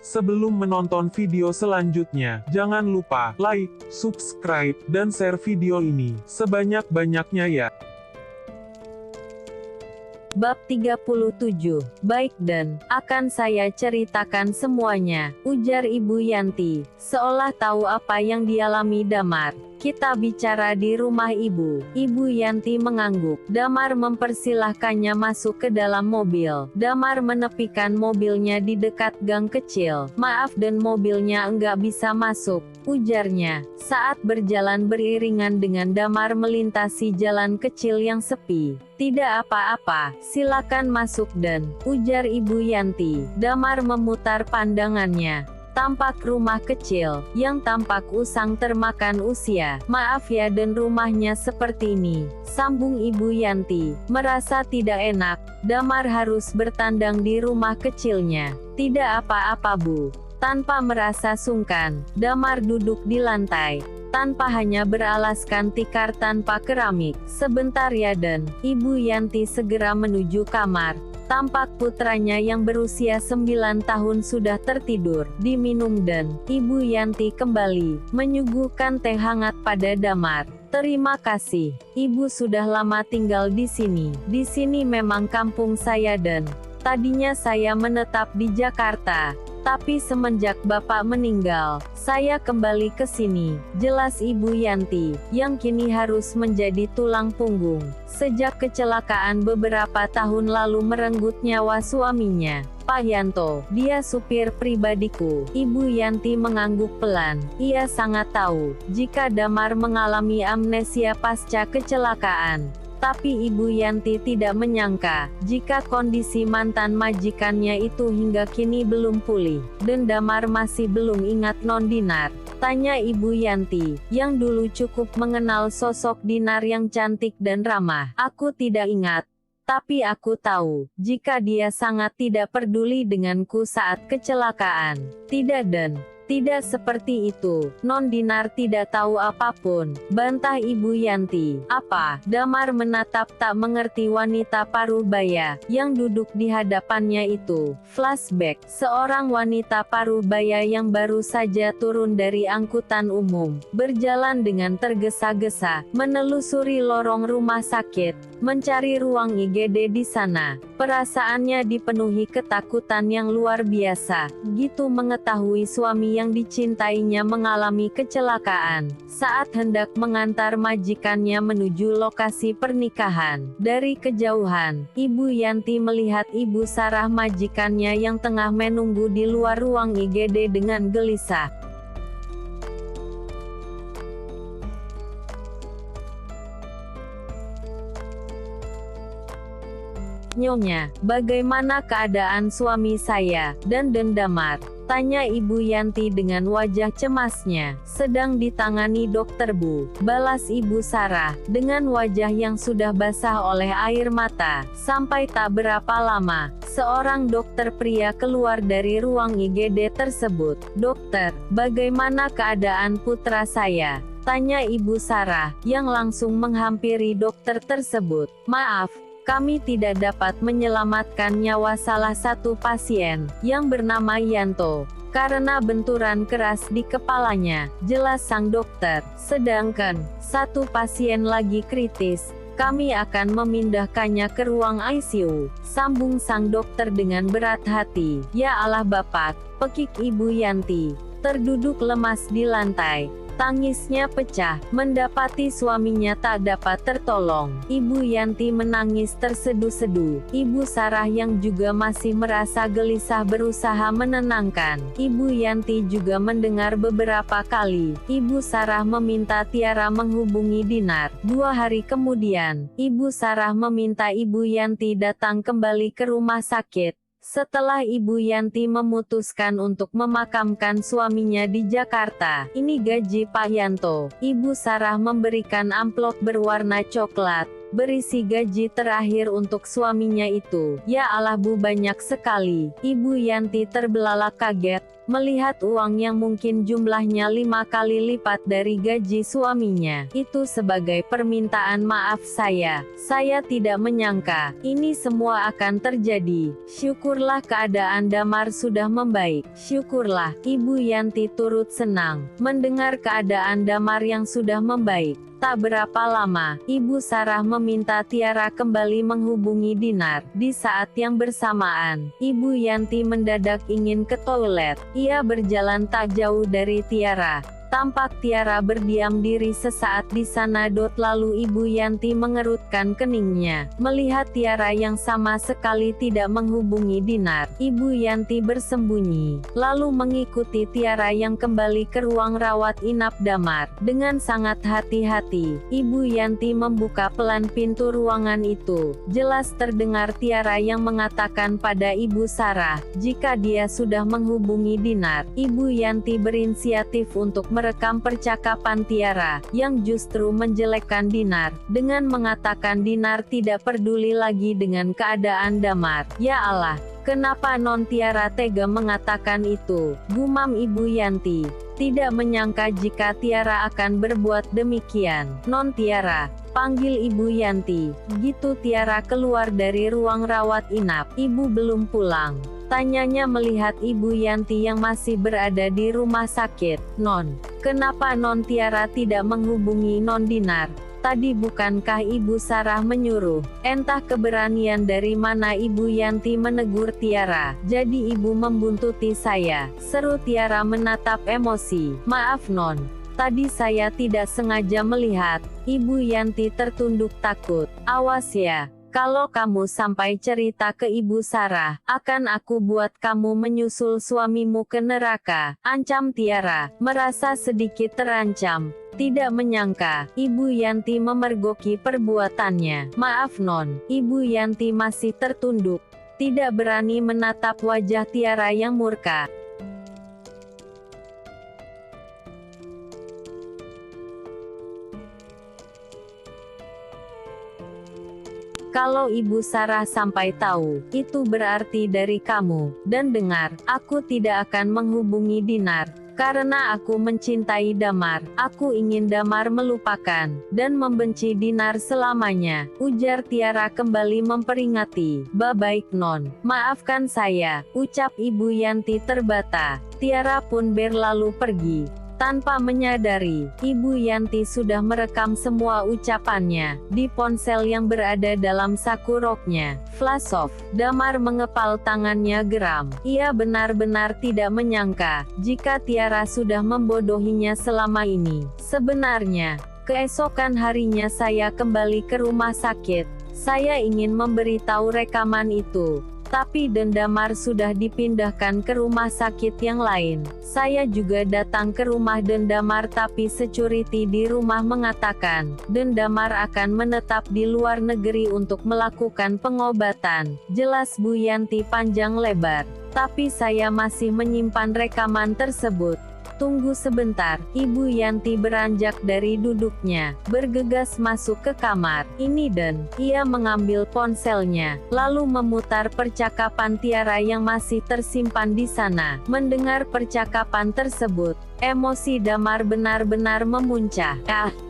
Sebelum menonton video selanjutnya, jangan lupa like, subscribe, dan share video ini sebanyak-banyaknya ya. Bab 37, baik dan, akan saya ceritakan semuanya, ujar Ibu Yanti, seolah tahu apa yang dialami Damar. Kita bicara di rumah ibu. Ibu Yanti mengangguk. Damar mempersilahkannya masuk ke dalam mobil. Damar menepikan mobilnya di dekat gang kecil. Maaf dan mobilnya enggak bisa masuk, ujarnya, saat berjalan beriringan dengan Damar melintasi jalan kecil yang sepi. Tidak apa-apa, silakan masuk dan, ujar Ibu Yanti. Damar memutar pandangannya. Tampak rumah kecil, yang tampak usang termakan usia. Maaf ya dan rumahnya seperti ini, sambung Ibu Yanti, merasa tidak enak. Damar harus bertandang di rumah kecilnya. Tidak apa-apa Bu. Tanpa merasa sungkan, Damar duduk di lantai. Tanpa hanya beralaskan tikar tanpa keramik. Sebentar ya dan, Ibu Yanti segera menuju kamar. Tampak putranya yang berusia 9 tahun sudah tertidur, diminum dan, Ibu Yanti kembali, menyuguhkan teh hangat pada Damar. Terima kasih, Ibu sudah lama tinggal di sini. Di sini memang kampung saya dan, tadinya saya menetap di Jakarta. Tapi semenjak Bapak meninggal, saya kembali ke sini, jelas Ibu Yanti, yang kini harus menjadi tulang punggung. Sejak kecelakaan beberapa tahun lalu merenggut nyawa suaminya, Pak Yanto, dia supir pribadiku. Ibu Yanti mengangguk pelan. Ia sangat tahu, jika Damar mengalami amnesia pasca kecelakaan. Tapi Ibu Yanti tidak menyangka, jika kondisi mantan majikannya itu hingga kini belum pulih, dan Damar masih belum ingat non Dinar. Tanya Ibu Yanti, yang dulu cukup mengenal sosok Dinar yang cantik dan ramah. Aku tidak ingat. Tapi aku tahu, jika dia sangat tidak peduli denganku saat kecelakaan. Tidak dan, tidak seperti itu, non Dinar tidak tahu apapun, bantah Ibu Yanti. Apa? Damar menatap tak mengerti wanita paruh baya, yang duduk di hadapannya itu. Flashback, seorang wanita paruh baya yang baru saja turun dari angkutan umum, berjalan dengan tergesa-gesa, menelusuri lorong rumah sakit, mencari ruang IGD di sana. Perasaannya dipenuhi ketakutan yang luar biasa, gitu mengetahui suami yang dicintainya mengalami kecelakaan, saat hendak mengantar majikannya menuju lokasi pernikahan. Dari kejauhan, Ibu Yanti melihat Ibu Sarah majikannya yang tengah menunggu di luar ruang IGD dengan gelisah. Nyonya, bagaimana keadaan suami saya, dan Damar? Tanya Ibu Yanti dengan wajah cemasnya. Sedang ditangani dokter Bu, balas Ibu Sarah, dengan wajah yang sudah basah oleh air mata. Sampai tak berapa lama, seorang dokter pria keluar dari ruang IGD tersebut. Dokter, bagaimana keadaan putra saya? Tanya Ibu Sarah, yang langsung menghampiri dokter tersebut. Maaf, kami tidak dapat menyelamatkan nyawa salah satu pasien, yang bernama Yanto, karena benturan keras di kepalanya, jelas sang dokter. Sedangkan, satu pasien lagi kritis, kami akan memindahkannya ke ruang ICU, sambung sang dokter dengan berat hati. Ya Allah Bapak, pekik Ibu Yanti, terduduk lemas di lantai. Tangisnya pecah, mendapati suaminya tak dapat tertolong. Ibu Yanti menangis terseduh-seduh. Ibu Sarah yang juga masih merasa gelisah berusaha menenangkan. Ibu Yanti juga mendengar beberapa kali, Ibu Sarah meminta Tiara menghubungi Dinar. 2 hari kemudian, Ibu Sarah meminta Ibu Yanti datang kembali ke rumah sakit. Setelah Ibu Yanti memutuskan untuk memakamkan suaminya di Jakarta, ini gaji Pak Yanto. Ibu Sarah memberikan amplop berwarna coklat, berisi gaji terakhir untuk suaminya itu. Ya Allah Bu, banyak sekali. Ibu Yanti terbelalak kaget, melihat uang yang mungkin jumlahnya 5 kali lipat dari gaji suaminya. Itu sebagai permintaan maaf saya. Saya tidak menyangka ini semua akan terjadi. Syukurlah keadaan Damar sudah membaik. Syukurlah. Ibu Yanti turut senang mendengar keadaan Damar yang sudah membaik. Tak berapa lama, Ibu Sarah meminta Tiara kembali menghubungi Dinar. Di saat yang bersamaan, Ibu Yanti mendadak ingin ke toilet. Ia berjalan tak jauh dari Tiara. Tampak Tiara berdiam diri sesaat di sana. Lalu Ibu Yanti mengerutkan keningnya. Melihat Tiara yang sama sekali tidak menghubungi Dinar, Ibu Yanti bersembunyi, lalu mengikuti Tiara yang kembali ke ruang rawat inap Damar. Dengan sangat hati-hati, Ibu Yanti membuka pelan pintu ruangan itu. Jelas terdengar Tiara yang mengatakan pada Ibu Sarah, jika dia sudah menghubungi Dinar. Ibu Yanti berinisiatif untuk merekam percakapan Tiara, yang justru menjelekkan Dinar, dengan mengatakan Dinar tidak peduli lagi dengan keadaan Damar. Ya Allah, kenapa Non Tiara tega mengatakan itu? Gumam Ibu Yanti. Tidak menyangka jika Tiara akan berbuat demikian. Non Tiara, panggil Ibu Yanti. Gitu Tiara keluar dari ruang rawat inap. Ibu belum pulang, tanyanya melihat Ibu Yanti yang masih berada di rumah sakit. Non, kenapa Non Tiara tidak menghubungi Non Dinar? Tadi bukankah Ibu Sarah menyuruh? Entah keberanian dari mana Ibu Yanti menegur Tiara. Jadi Ibu membuntuti saya, seru Tiara menatap emosi. Maaf Non, tadi saya tidak sengaja melihat. Ibu Yanti tertunduk takut. Awas ya, kalau kamu sampai cerita ke Ibu Sarah, akan aku buat kamu menyusul suamimu ke neraka, ancam Tiara, merasa sedikit terancam. Tidak menyangka, Ibu Yanti memergoki perbuatannya. Maaf Non, Ibu Yanti masih tertunduk, tidak berani menatap wajah Tiara yang murka. Kalau Ibu Sarah sampai tahu, itu berarti dari kamu. Dan dengar, aku tidak akan menghubungi Dinar, karena aku mencintai Damar. Aku ingin Damar melupakan, dan membenci Dinar selamanya, ujar Tiara kembali memperingati. Baik Non, maafkan saya, ucap Ibu Yanti terbata. Tiara pun berlalu pergi. Tanpa menyadari, Ibu Yanti sudah merekam semua ucapannya di ponsel yang berada dalam saku roknya. Flash off. Damar mengepal tangannya geram. Ia benar-benar tidak menyangka jika Tiara sudah membodohinya selama ini. Sebenarnya, keesokan harinya saya kembali ke rumah sakit. Saya ingin memberitahu rekaman itu, tapi Damar sudah dipindahkan ke rumah sakit yang lain. Saya juga datang ke rumah Damar, tapi security di rumah mengatakan Damar akan menetap di luar negeri untuk melakukan pengobatan. Jelas Bu Yanti panjang lebar, tapi saya masih menyimpan rekaman tersebut. Tunggu sebentar, Ibu Yanti beranjak dari duduknya, bergegas masuk ke kamar. Ini dan ia mengambil ponselnya, lalu memutar percakapan Tiara yang masih tersimpan di sana. Mendengar percakapan tersebut, emosi Damar benar-benar memuncah.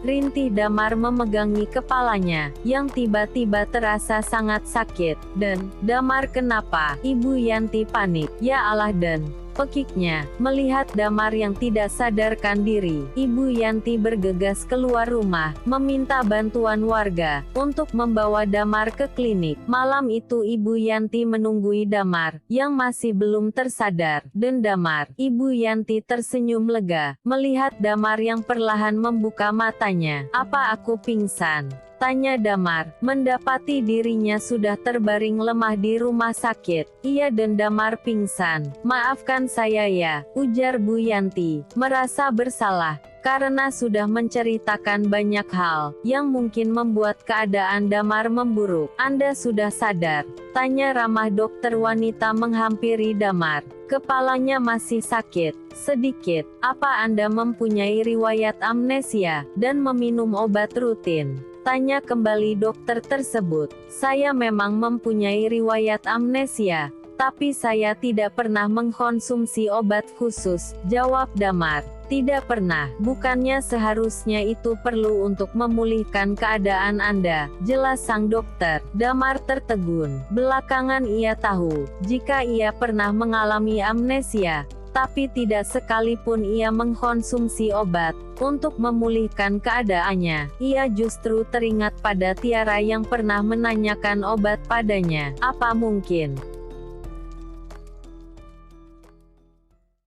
Rintih Damar memegangi kepalanya, yang tiba-tiba terasa sangat sakit. Dan, Damar kenapa? Ibu Yanti panik. Ya Allah dan pekiknya, melihat Damar yang tidak sadarkan diri. Ibu Yanti bergegas keluar rumah, meminta bantuan warga untuk membawa Damar ke klinik. Malam itu Ibu Yanti menunggui Damar, yang masih belum tersadar. Dan Damar, Ibu Yanti tersenyum lega, melihat Damar yang perlahan membuka matanya. Apa aku pingsan? Tanya Damar, mendapati dirinya sudah terbaring lemah di rumah sakit. Ia dan Damar pingsan. Maafkan saya ya, ujar Bu Yanti, merasa bersalah, karena sudah menceritakan banyak hal, yang mungkin membuat keadaan Damar memburuk. Anda sudah sadar? Tanya ramah dokter wanita menghampiri Damar. Kepalanya masih sakit, sedikit. Apa Anda mempunyai riwayat amnesia, dan meminum obat rutin? Tanya kembali dokter tersebut. Saya memang mempunyai riwayat amnesia, Tapi saya tidak pernah mengkonsumsi obat khusus, jawab Damar. Tidak pernah, bukannya seharusnya itu perlu untuk memulihkan keadaan Anda, jelas sang dokter. Damar tertegun. Belakangan ia tahu, jika ia pernah mengalami amnesia, tapi tidak sekalipun ia mengkonsumsi obat untuk memulihkan keadaannya. Ia justru teringat pada Tiara yang pernah menanyakan obat padanya. Apa mungkin